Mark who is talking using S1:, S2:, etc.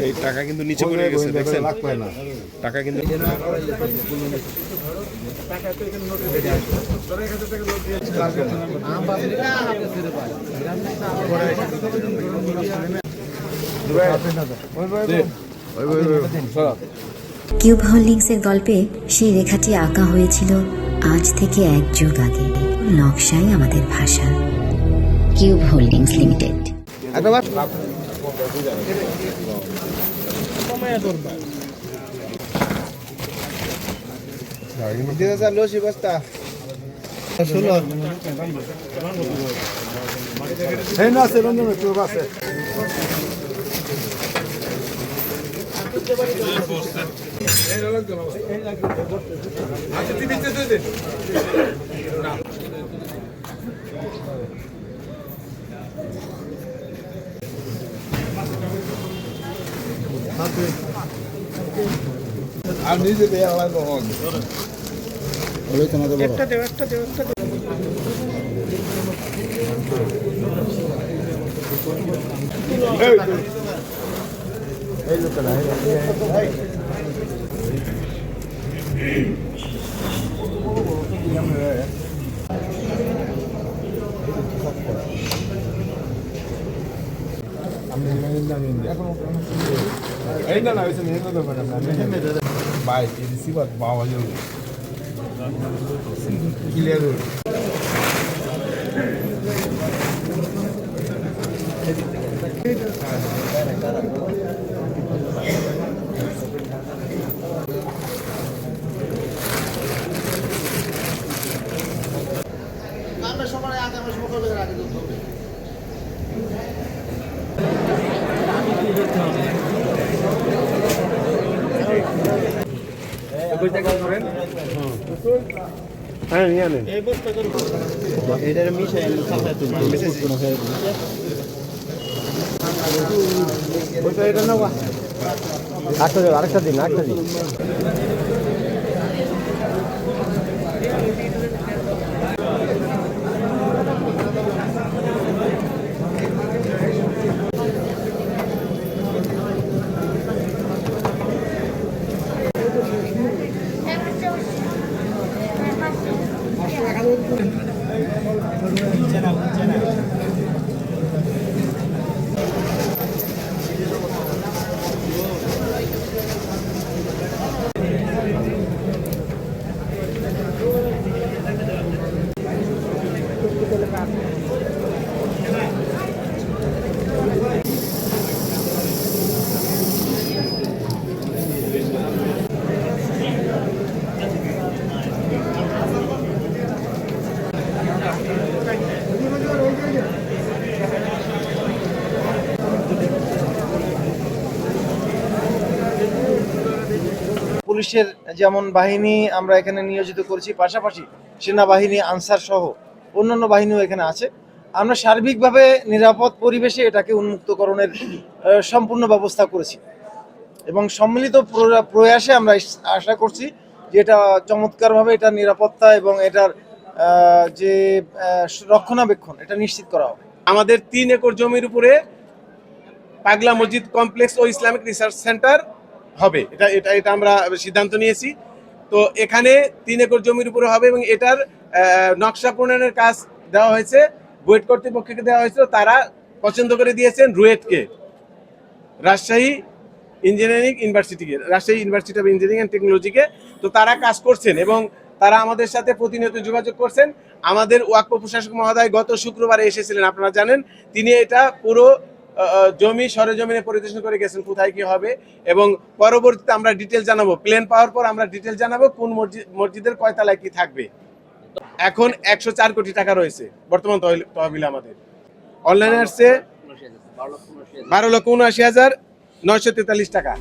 S1: এই টাকা কিন্তু নিচে পড়ে গেছে, দেখছেন? টাকা কিন্তু
S2: কিউব হোল্ডিংসের গল্পে সেই রেখাটি আঁকা হয়েছিল আজ থেকে 1 যুগ আগে। নকশাই আমাদের ভাষা। Cube holdings limited.
S3: আর নিজে দেয়া লাগবে একটা দেও এই লোকটা না ainda não, isso mesmo não vai dar. Vai, ele se vai mal ali. Guilherme. আমরা সবাই আগে আমরা সবাই করে রাখি তো হ্যাঁ নিয়ে নেন এই বস্তা করব এটার মিশাই সাথে তুমি মিশাই কোনো হয় ওটা এটা নাও আরেকটা দিন পুলিশের যেমন বাহিনী আমরা এখানে নিয়োজিত করেছি, পাশাপাশি সেনাবাহিনী, আনসার সহ অন্যান্য বাহিনীও এখানে আছে। আমরা সার্বিকভাবে নিরাপদ পরিবেশে এটাকে উন্মুক্তকরণের সম্পূর্ণ ব্যবস্থা করেছি এবং সম্মিলিত প্রয়াসে আমরা আশা করছি যে এটা চমৎকারভাবে এটা নিরাপত্তা এবং এটার যে রক্ষণাবেক্ষণ এটা নিশ্চিত করা হবে।
S4: আমাদের 3 একর জমির উপরে পাগলা মসজিদ কমপ্লেক্স ও ইসলামিক রিসার্চ সেন্টার হবে, এটা আমরা সিদ্ধান্ত নিয়েছি। তো এখানে 3 একর জমির উপরে হবে এবং এটার নকশা প্রণয়নের কাজ দেওয়া হয়েছে, বুয়েট কর্তৃপক্ষকে দেওয়া হয়েছিল। তারা পছন্দ করে দিয়েছেন রুয়েটকে, Rajshahi university of engineering and টেকনোলজিকে। তো তারা কাজ করছেন এবং তারা আমাদের সাথে প্রতিনিয়ত যোগাযোগ করছেন। আমাদের ওয়াকফ প্রশাসক মহোদয় গত শুক্রবারে এসেছিলেন, আপনারা জানেন। তিনি এটা পুরো জমি সরেজমিনে পরিদর্শন করে গেছেন কোথায় কি হবে এবং পরবর্তীতে আমরা ডিটেল জানাবো। প্ল্যান পাওয়ার পর আমরা ডিটেল জানাবো কোন মসজিদের কয় তলায় কি থাকবে। এখন 104 কোটি টাকা রয়েছে বর্তমান তহবিলে আমাদের। অনলাইনে আসছে 12,79,943 টাকা।